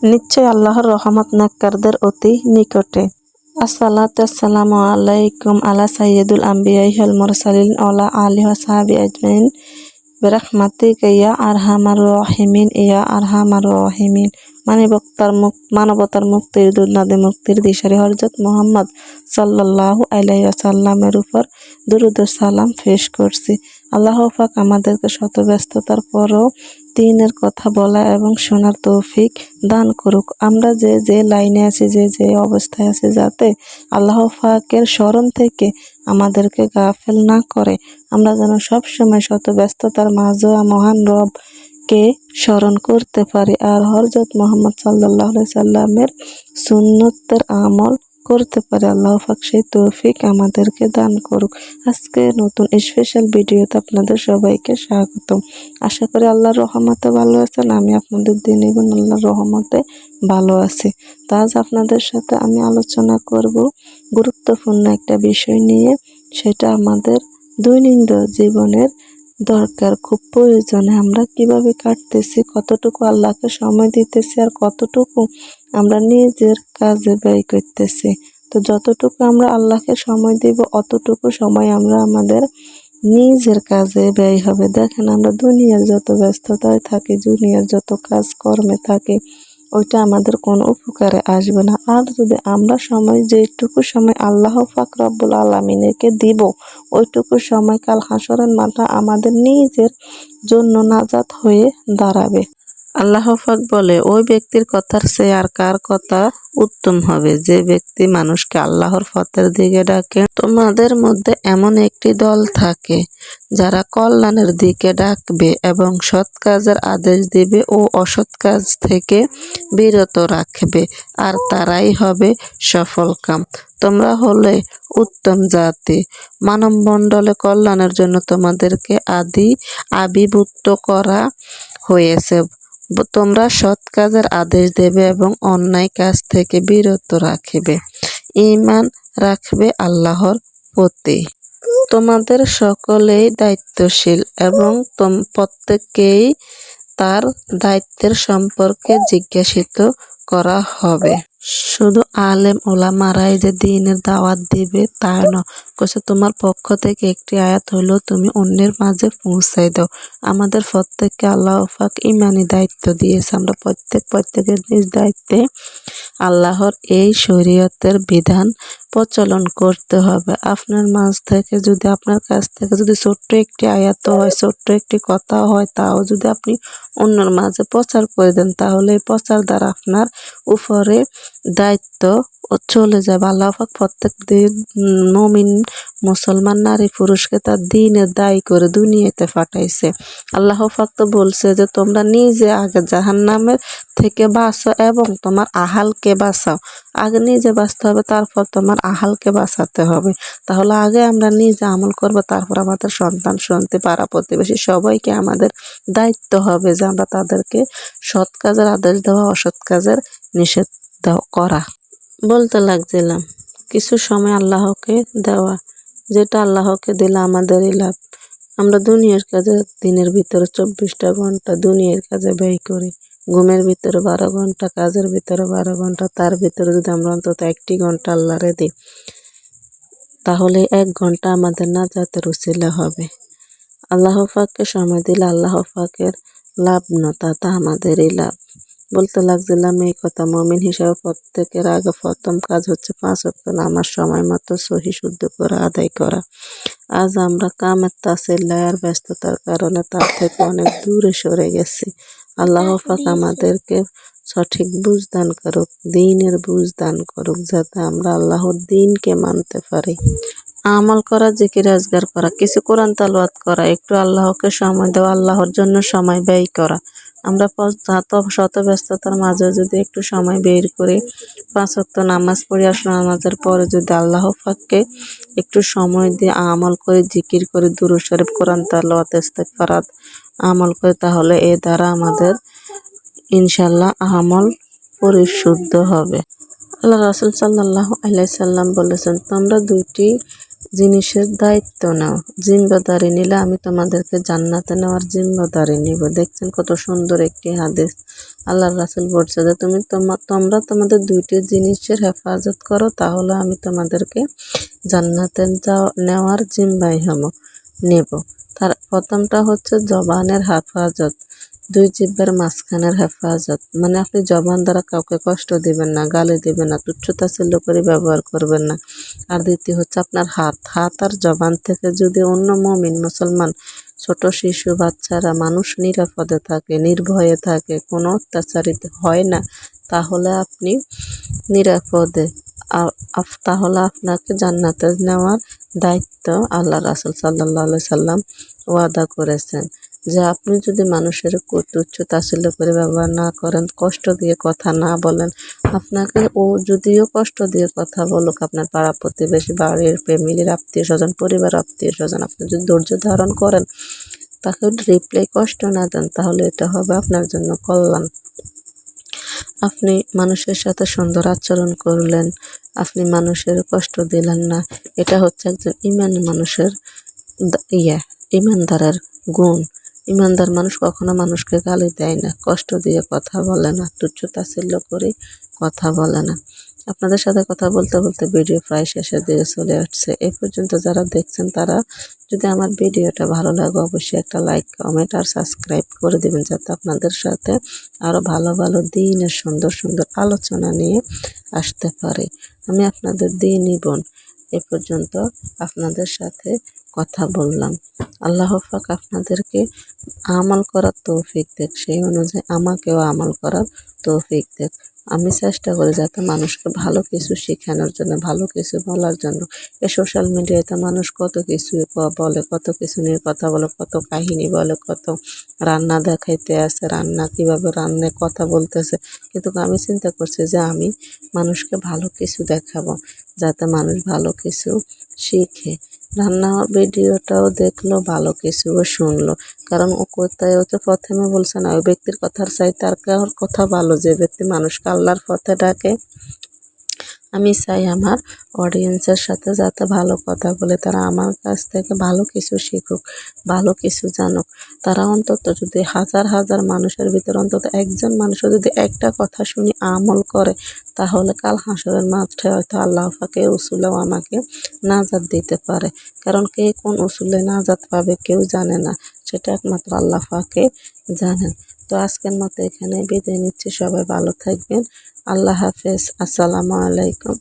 নিশ্চয় আল্লাহর রহমত নেককারদের অতি নিকটে। আসসালাতু আসসালামু আলাইকুম আলা সাইয়্যিদুল আম্বিয়াই ওয়াল মুরসালিন ওয়ালা আলিহি ওয়া সাহবিহি আজমাইন বিরহমাতিকা ইয়া আরহামার রাহিমিন ইয়া আরহামার রাহিমিন। মানবতার মুক্তির দূত নদী মুক্তির দিশারি হযরত মুহাম্মদ সাল্লাল্লাহু আলাইহি ওয়াসাল্লামের উপর দুরূদ ও সালাম পেশ করছি। আল্লাহ পাক আমাদেরকে শত ব্যস্ততার পরও দ্বীনের কথা বলা এবং শোনার তৌফিক দান করুক। আমরা যে লাইনে আছি, যে অবস্থায় আছি, যাতে আল্লাহ পাকের স্মরণ থেকে আমাদেরকে গাফেল না করে। আমরা যেন সবসময় শত ব্যস্ততার মাঝেও মহান রবকে স্মরণ করতে পারি আর হযরত মুহাম্মদ সাল্লাল্লাহু আলাইহি সাল্লামের সুন্নতের আমল করতে পারি। আল্লাহ পাক সেই তৌফিক আমাদেরকে দান করুক। আজকে নতুন স্পেশাল ভিডিওতে আপনাদের সবাইকে স্বাগতম। আশা করি আল্লাহর রহমতে ভালো আছেন। আমি আপনাদের দিনী বোন আল্লাহর রহমতে ভালো আছি। তো আজ আপনাদের সাথে আমি আলোচনা করব গুরুত্বপূর্ণ একটা বিষয় নিয়ে। সেটা আমাদের দৈনন্দিন জীবনের দরকার, খুব প্রয়োজনে আমরা কিভাবে কাটতেছি, কতটুকু আল্লাহকে সময় দিতেছি আর কতটুকু আমরা নিজের কাজে ব্যয় করতেছি। তো যতটুকু আমরা আল্লাহকে সময় দিব অতটুকু সময় আমরা আমাদের নিজের কাজে ব্যয় হবে। দেখেন, আমরা দুনিয়ার যত ব্যস্ততায় থাকি, দুনিয়ার যত কাজ কর্মে থাকি, ওইটা আমাদের কোনো উপকারে আসবে না। আর যদি আমরা যেটুকু সময় আল্লাহ পাক রব্বুল আলামিনকে দিব, ওইটুকু সময় কাল হাসরের মাঠে আমাদের নিজের জন্য নাজাত হয়ে দাঁড়াবে। আল্লাহ পাক বলে, ওই ব্যক্তির কথার চেয়ে আর কার কথা উত্তম হবে, যে ব্যক্তি মানুষকে আল্লাহর পথের দিকে ডাকে। তোমাদের মধ্যে এমন একটি দল থাকে যারা কল্যাণের দিকে ডাকবে এবং সৎ কাজের আদেশ দিবে ও অসৎ কাজ থেকে বিরত রাখবে, আর তারাই হবে সফলকাম। তোমরা হলে উত্তম জাতি। মানবমণ্ডলে কল্যাণের জন্য তোমাদেরকে আবির্ভূত করা হয়েছে। তোমরা সৎ কাজের আদেশ দেবে এবং অন্যায় কাজ থেকে বিরত রাখবে, ঈমান রাখবে আল্লাহর প্রতি। তোমাদের সকলেই দায়িত্বশীল এবং প্রত্যেককেই তার দায়িত্বের সম্পর্কে জিজ্ঞাসিত করা হবে। শুধু আলেম ওলামারাই যে দ্বীনের দাওয়াত দিবে তা নয়। তোমার পক্ষ থেকে একটি আয়াত হলেও তুমি অন্যের মাঝে পৌঁছাই দাও। আমাদের প্রত্যেককে আল্লাহ পাক ইমানি দায়িত্ব দিয়েছে। আমরা প্রত্যেকের নিজ দায়িত্বে আল্লাহর এই শরীয়তের বিধান প্রচলন করতে হবে। আপনার কাছ থেকে যদি ছোট্ট একটি আয়াত হয়, ছোট্ট একটি কথা হয়, তাও যদি আপনি অন্যের মাঝে প্রচার করে দেন, তাহলে এই প্রচার দ্বারা আপনার উপরে দায়িত্ব চলে যাবে। আল্লাহ পাক প্রত্যেক মুমিন মুসলমান নারী পুরুষকে তার দ্বীনের দায়ী করে দুনিয়াতে পাঠাইছে। আল্লাহ পাক তো বলছে যে তোমরা নিজে আগে জাহান্নামের থেকে বাঁচো এবং তোমার আহালকে বাঁচাও। আগে নিজে বাঁচতে হবে, তারপর তোমার আহালকে বাঁচাতে হবে। তাহলে আগে আমরা নিজে আমল করব, তারপর আমাদের সন্তান সন্ততি পাড়া প্রতিবেশী সবাইকে আমাদের দায়িত্ব হবে যে আমরা তাদেরকে সৎ কাজের আদেশ দেওয়া, অসৎ কাজের নিষেধ করা। বলতে লাগছিলাম কিছু সময় আল্লাহকে দেওয়া, যেটা আল্লাহকে দিলে আমাদেরই লাভ। আমরা দুনিয়ার কাজে দিনের ভিতরে 24টা ঘন্টা দুনিয়ার কাজে ব্যয় করি। ঘুমের ভিতরে 12 ঘন্টা, কাজের ভিতরে 12 ঘন্টা। তার ভিতরে যদি আমরা অন্তত 1টি ঘন্টা আল্লাহরে দিই, তাহলে 1 ঘন্টা আমাদের নাজাতের উসিলা হবে। আল্লাহ পাককে সময় দিলে আল্লাহ পাকের লাভ না, তা আমাদেরই লাভ। বলতে লাগছিলাম এই কথা, মুমিন হিসাবে প্রত্যেকের আগে প্রথম কাজ হচ্ছে 5 ওয়াক্ত নামাজ সময় মতো সহি শুদ্ধ করে আদায় করা। আজ আমরা কামের তাসিলায় আর ব্যস্ততার কারণে তার থেকে অনেক দূরে সরে গেছি। আল্লাহ পাক আমাদেরকে সঠিক বুঝ দান করুক, দ্বীনের বুঝ দান করুক, যাতে আমরা আল্লাহর দ্বীনকে মানতে পারি। আমল করা, জিকির আজগার করা, কিছু কোরআন তেলাওয়াত করা, একটু আল্লাহকে সময় দেওয়া, আল্লাহর জন্য সময় ব্যয় করা। আমরা শত ব্যস্ততার মাঝে যদি একটু সময় বের করে 5 ওয়াক্ত নামাজ পড়ি, আর নামাজের পরে যদি আল্লাহ পাককে একটু সময় দিয়ে আমল করে, জিকির করে, দুরূদ শরীফ, কোরআন তেলাওয়াত, ইস্তেগফার আমল করে, তাহলে এ দ্বারা আমাদের ইনশাল্লাহ আমল পরিশুদ্ধ হবে। আল্লাহ রাসূল সাল্লাল্লাহু আলাইহি সাল্লাম বলেছেন, তোমরা 2টি জিনিসের দায়িত্ব নাও, জিম্মেদারি নিলে আমি তোমাদেরকে জান্নাতে নেওয়ার জিম্মেদারি নিব। দেখছেন কত সুন্দর একটি হাদিস। আল্লাহর রাসূল বলছে যে তোমরা তোমাদের দুইটি জিনিসের হেফাজত করো, তাহলে আমি তোমাদেরকে জান্নাতে নেওয়ার জিম্মায় নেব। তার প্রথমটা হচ্ছে জবানের হেফাজত, দুই জিহ্বার মাঝখানের হেফাজত, মানে আপনি জবান দ্বারা কাউকে কষ্ট দিবেন না, গালি দিবেন না, তুচ্ছ-তাচ্ছিল্য করে ব্যবহার করবেন না। আর দ্বিতীয় হচ্ছে আপনার হাত আর জবান থেকে যদি অন্য মুমিন মুসলমান, ছোট শিশু, বাচ্চারা, মানুষ নিরাপদে থাকে, নির্ভয়ে থাকে, কোনো অত্যাচারিত হয় না, তাহলে আপনি নিরাপদে, তাহলে আপনাকে জান্নাতে নেওয়ার দায়িত্ব আল্লাহ রাসূল সাল্লাল্লাহু আলাইহি সাল্লাম ওয়াদা করেছেন। যে আপনি যদি মানুষের তুচ্ছ তাচ্ছিল্য করে ব্যবহার না করেন, কষ্ট দিয়ে কথা না বলেন, আপনাকে ও যদিও কষ্ট দিয়ে কথা বলুক, আপনার পাড়া প্রতিবেশী, বাড়ির ফ্যামিলির আত্মীয় স্বজন, পরিবার আত্মীয় স্বজন, আপনি যদি ধৈর্য ধারণ করেন, তাকে রিপ্লাই কষ্ট না দেন, তাহলে এটা হবে আপনার জন্য কল্যাণ। আপনি মানুষের সাথে সুন্দর আচরণ করলেন, আপনি মানুষের কষ্ট দিলেন না, এটা হচ্ছে একজন ইমানি মানুষের ইমানদারের গুণ। ইমানদার মানুষ কখনো মানুষকে গালি দেয় না, কষ্ট দিয়ে কথা বলে না, তুচ্ছ তাচ্ছিল্য করে কথা বলে না। আপনাদের সাথে কথা বলতে বলতে ভিডিও প্রায় শেষের দিকে চলে আসছে। এই পর্যন্ত যারা দেখছেন তারা যদি আমার ভিডিওটা ভালো লাগে অবশ্যই একটা লাইক, কমেন্ট আর সাবস্ক্রাইব করে দিবেন, যাতে আপনাদের সাথে আরও ভালো ভালো দ্বীনের সুন্দর সুন্দর আলোচনা নিয়ে আসতে পারি। আমি আপনাদের দ্বীনি বোন। এ পর্যন্ত আপনাদের সাথে কথা বললাম। আল্লাহ পাক আপনাদেরকে আমল করার তৌফিক দেখ, সেই অনুযায়ী আমাকেও আমল করার তৌফিক দেখ। আমি চেষ্টা করি যাতে মানুষকে ভালো কিছু শেখানোর জন্য, ভালো কিছু বলার জন্য। এই সোশ্যাল মিডিয়াতে মানুষ কত কিছু বলে, কত কিছু নিয়ে কথা বলে, কত কাহিনী বলে, কত রান্না দেখাইতে আছে, রান্না কিভাবে রান্না কথা বলতেছে, কিন্তু আমি চিন্তা করছি যে আমি মানুষকে ভালো কিছু দেখাবো, যাতে মানুষ ভালো কিছু শিখে। রান্না ভিডিওটাও দেখলো, ভালো কিছুও শুনলো, কারণ ও কোথায়, ও তো প্রথমে বলছে না, ওই ব্যক্তির কথার চাইতে আর কার কথা ভালো, যে ব্যক্তি মানুষকে আল্লাহর পথে ডাকে। আমি চাই আমার অডিয়েন্সের সাথে যাতে ভালো কথা বলে, তারা আমার কাছ থেকে ভালো কিছু শিখুক, ভালো কিছু জানুক। তারা অন্তত যদি হাজার হাজার মানুষের ভিতরে অন্তত একজন মানুষও যদি একটা কথা শুনি আমল করে, তাহলে কাল হাসরের মাঠে হয়তো আল্লাহ পাকে উসুলেও আমাকে নাজাত দিতে পারে। কারণ কে কোন উসুলে নাজাত পাবে কেউ জানে না, সেটা একমাত্র আল্লাহ পাকে জানেন। তো আজকের মতো এখানে বিদায় নিচ্ছি, সবাই ভালো থাকবেন। আল্লাহ হাফেজ, আসসালামু আলাইকুম।